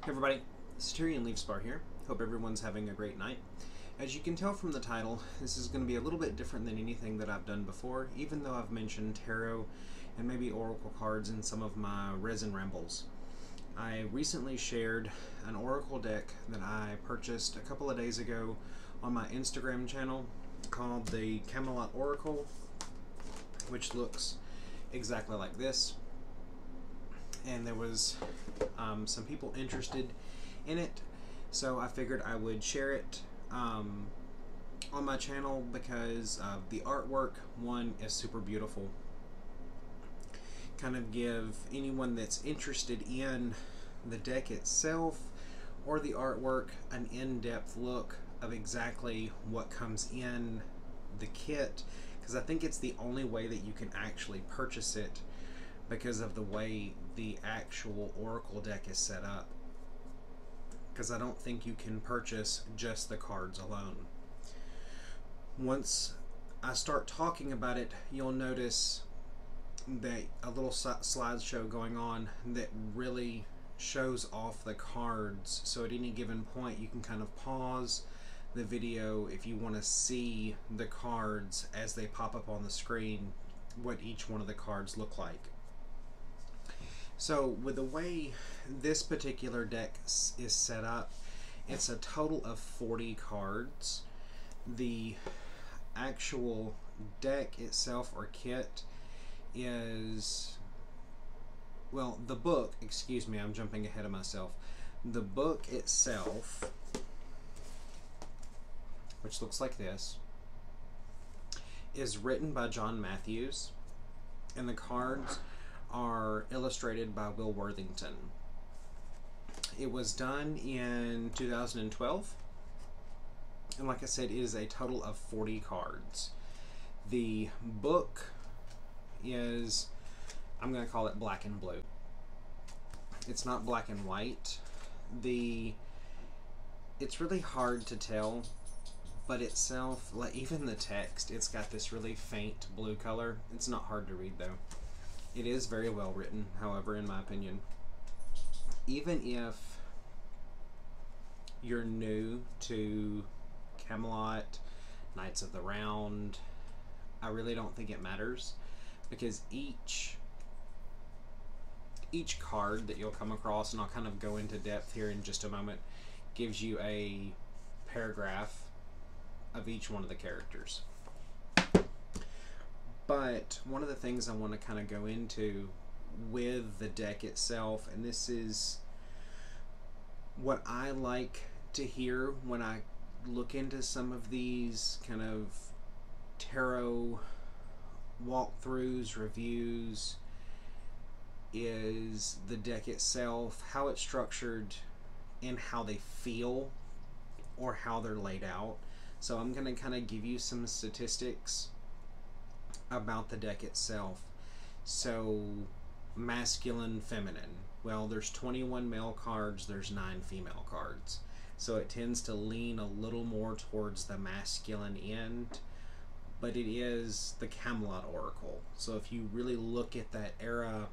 Hey everybody, Tyrion Leafspar here. Hope everyone's having a great night. As you can tell from the title, this is going to be a little bit different than anything that I've done before, even though I've mentioned tarot and maybe oracle cards in some of my resin rambles. I recently shared an oracle deck that I purchased a couple of days ago on my Instagram channel called the Camelot Oracle, which looks exactly like this. And there was some people interested in it, so I figured I would share it on my channel because the artwork, one, is super beautiful. Kind of give anyone that's interested in the deck itself or the artwork an in-depth look of exactly what comes in the kit, because I think it's the only way that you can actually purchase it because of the way the actual oracle deck is set up, because I don't think you can purchase just the cards alone. Once I start talking about it, you'll notice that a little slideshow going on that really shows off the cards, so at any given point you can kind of pause the video if you want to see the cards as they pop up on the screen, what each one of the cards look like. So with the way this particular deck is set up, it's a total of 40 cards. The actual deck itself, or kit, is, well, the book, excuse me, I'm jumping ahead of myself. The book itself, which looks like this, is written by John Matthews, and the cards are illustrated by Worthington. It was done in 2012, and like I said, it is a total of 40 cards. The book is, I'm going to call it black and blue. It's not black and white. It's really hard to tell, but itself, like even the text, it's got this really faint blue color. It's not hard to read though. It is very well written, however, in my opinion. Even if you're new to Camelot, Knights of the Round, I really don't think it matters, because each card that you'll come across, and I'll kind of go into depth here in just a moment, gives you a paragraph of each one of the characters. But one of the things I want to kind of go into with the deck itself, and this is what I like to hear when I look into some of these kind of tarot walkthroughs, reviews, is the deck itself, how it's structured, and how they feel, or how they're laid out. So I'm going to kind of give you some statistics about the deck itself. So masculine, feminine, well, there's 21 male cards, there's 9 female cards, so it tends to lean a little more towards the masculine end, but it is the Camelot Oracle. So if you really look at that era,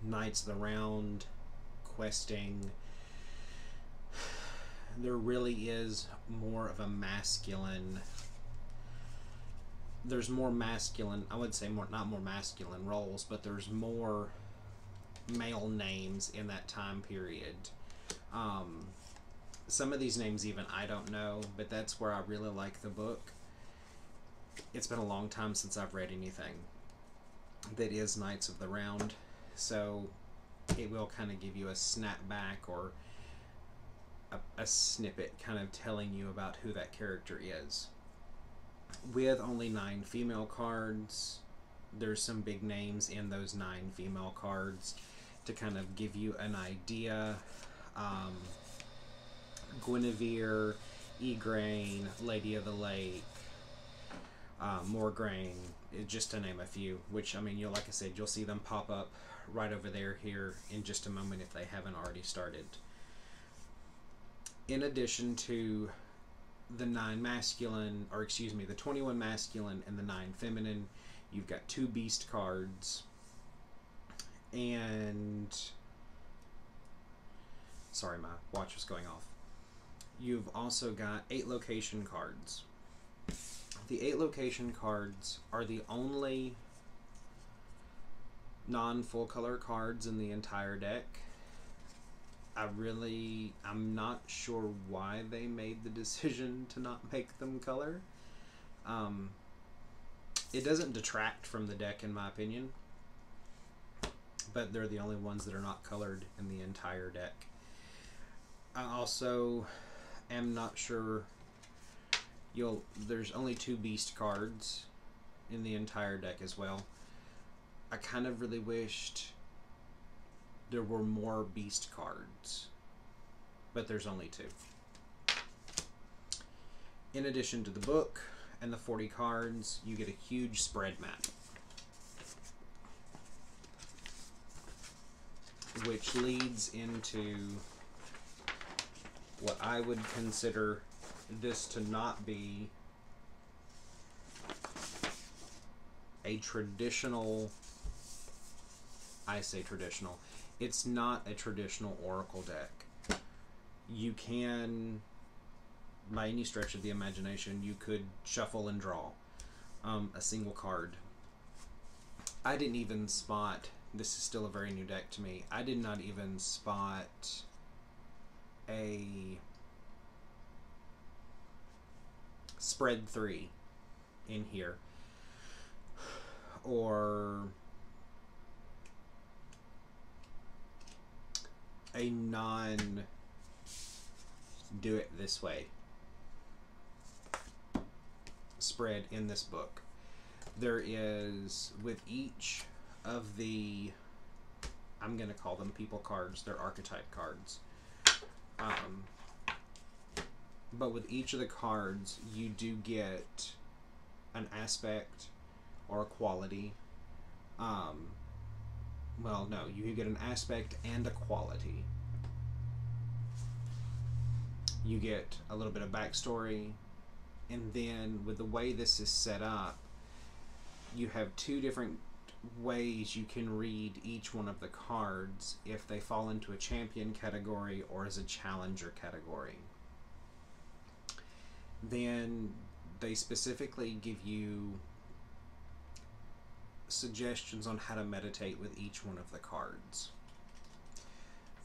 Knights of the Round, questing, there really is more of a masculine, there's more masculine, I would say more, not more masculine roles, but there's more male names in that time period. Some of these names even I don't know, but that's where I really like the book. It's been a long time since I've read anything that is Knights of the Round, so it will kind of give you a snapback or a snippet kind of telling you about who that character is. With only 9 female cards, there's some big names in those 9 female cards to kind of give you an idea. Guinevere, Igraine, Lady of the Lake, Morgraine, just to name a few, which, I mean, like I said, you'll see them pop up right over there here in just a moment if they haven't already started. In addition to the 9 masculine, or excuse me, the 21 masculine and the 9 feminine, you've got 2 beast cards, and Sorry, my watch was going off. You've also got 8 location cards. The 8 location cards are the only non-full color cards in the entire deck. I'm not sure why they made the decision to not make them color. It doesn't detract from the deck in my opinion, but they're the only ones that are not colored in the entire deck. I also am not sure there's only 2 beast cards in the entire deck as well. I kind of really wished there were more beast cards, but there's only 2. In addition to the book and the 40 cards, you get a huge spread map, which leads into what I would consider this to not be a traditional, I say traditional, it's not a traditional Oracle deck. You can, by any stretch of the imagination, you could shuffle and draw a single card. I didn't even spot, this is still a very new deck to me, I did not even spot a spread 3 in here, or a non do it this way spread in this book. There is, with each of the, I'm going to call them people cards, they're archetype cards. But with each of the cards, you do get an aspect or a quality. Well, no, you get an aspect and a quality. You get a little bit of backstory, and then with the way this is set up, you have 2 different ways you can read each one of the cards if they fall into a champion category or as a challenger category. Then they specifically give you suggestions on how to meditate with each one of the cards.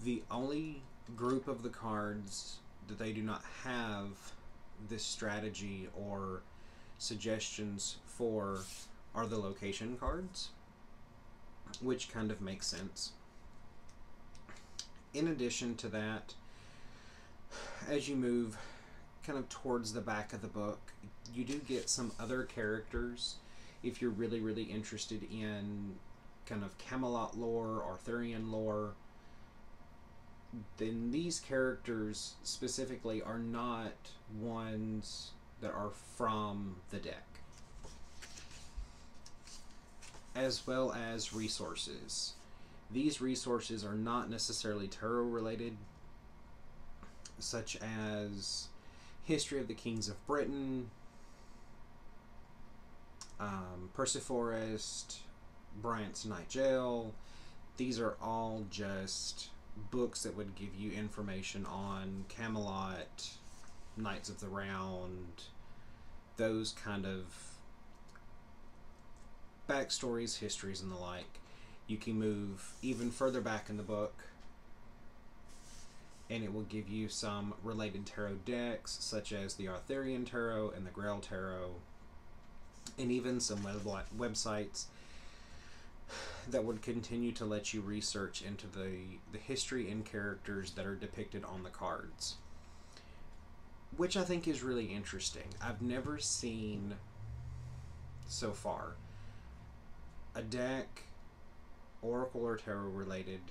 The only group of the cards that they do not have this strategy or suggestions for are the location cards, which kind of makes sense. In addition to that, as you move kind of towards the back of the book, you do get some other characters. If you're really interested in kind of Camelot lore, Arthurian lore, then these characters specifically are not ones that are from the deck. As well as resources. These resources are not necessarily tarot related, such as History of the Kings of Britain, Perseforest, Bryant's Night Jail. These are all just books that would give you information on Camelot, Knights of the Round, those kind of backstories, histories, and the like. You can move even further back in the book, and it will give you some related tarot decks, such as the Arthurian Tarot and the Grail Tarot, and even some websites that would continue to let you research into the history and characters that are depicted on the cards, which I think is really interesting. I've never seen so far a deck, Oracle or Tarot related,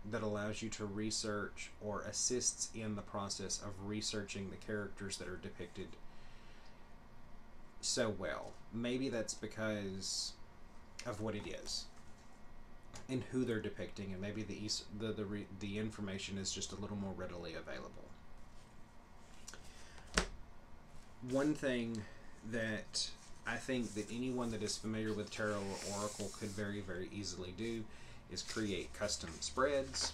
that allows you to research or assists in the process of researching the characters that are depicted so well. Maybe that's because of what it is and who they're depicting, and maybe the information is just a little more readily available. One thing that I think that anyone that is familiar with Tarot or Oracle could very easily do is create custom spreads.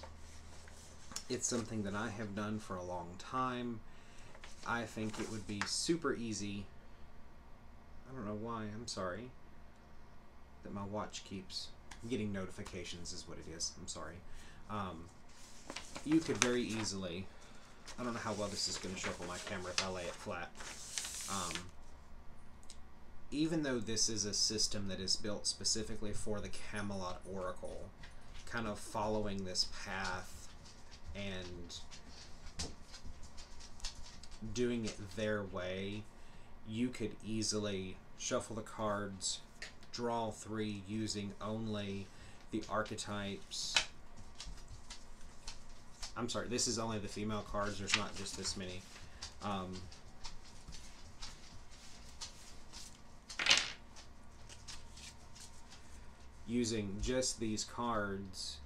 It's something that I have done for a long time. I think it would be super easy. I don't know why, I'm sorry that my watch keeps getting notifications is what it is. I'm sorry. You could very easily, I don't know how well this is going to show up on my camera if I lay it flat. Even though this is a system that is built specifically for the Camelot Oracle, kind of following this path and doing it their way, you could easily shuffle the cards, draw 3 using only the archetypes. I'm sorry, this is only the female cards, there's not just this many. Using just these cards,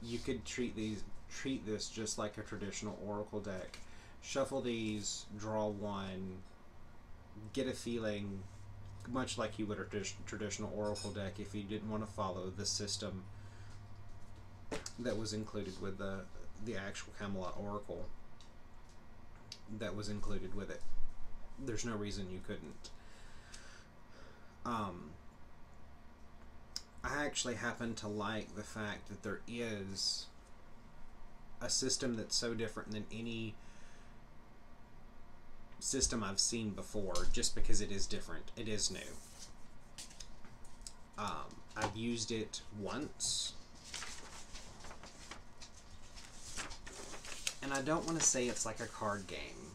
you could treat this just like a traditional Oracle deck. Shuffle these, draw 1, get a feeling much like you would a traditional Oracle deck if you didn't want to follow the system that was included with the actual Camelot Oracle that was included with it. There's no reason you couldn't. I actually happen to like the fact that there is a system that's so different than any system I've seen before, just because it is different. It is new. I've used it once, and I don't want to say it's like a card game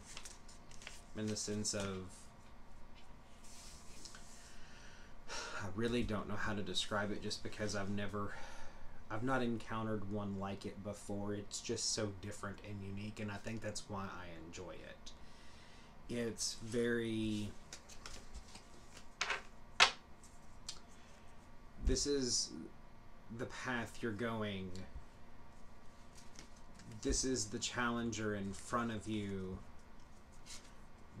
in the sense of, I really don't know how to describe it, just because I've not encountered one like it before. It's just so different and unique, and I think that's why I enjoy it. It's very, this is the path you're going. This is the challenger in front of you.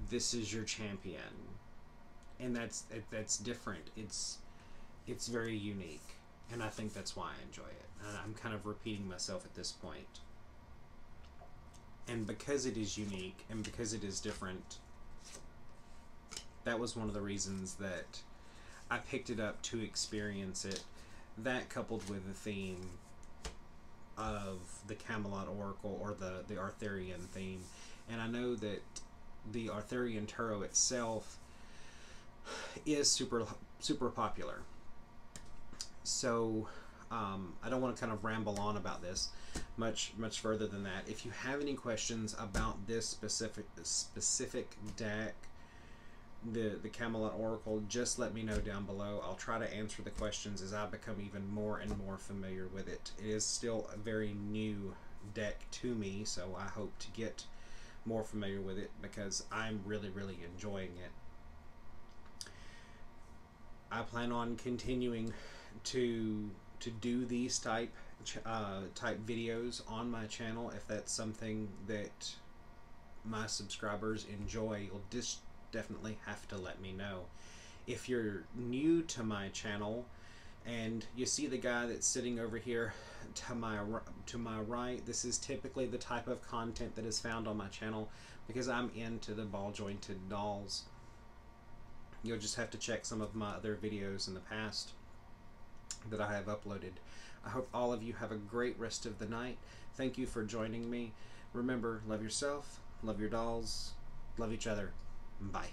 This is your champion. And that's different. It's very unique, and I think that's why I enjoy it. And I'm kind of repeating myself at this point. And because it is unique and because it is different, that was one of the reasons that I picked it up to experience it. That, coupled with the theme of the Camelot Oracle, or the Arthurian theme. And I know that the Arthurian Tarot itself is super popular. So I don't want to kind of ramble on about this much further than that. If you have any questions about this specific deck, the Camelot Oracle, just let me know down below. I'll try to answer the questions as I become even more and more familiar with it. It is still a very new deck to me, so I hope to get more familiar with it, because I'm really enjoying it. I plan on continuing to do these type videos on my channel. If that's something that my subscribers enjoy, you'll just definitely have to let me know. If you're new to my channel and you see the guy that's sitting over here to my right, this is typically the type of content that is found on my channel, because I'm into the ball jointed dolls. You'll just have to check some of my other videos in the past that I have uploaded. I hope all of you have a great rest of the night. Thank you for joining me. Remember, love yourself, love your dolls, love each other. Bye.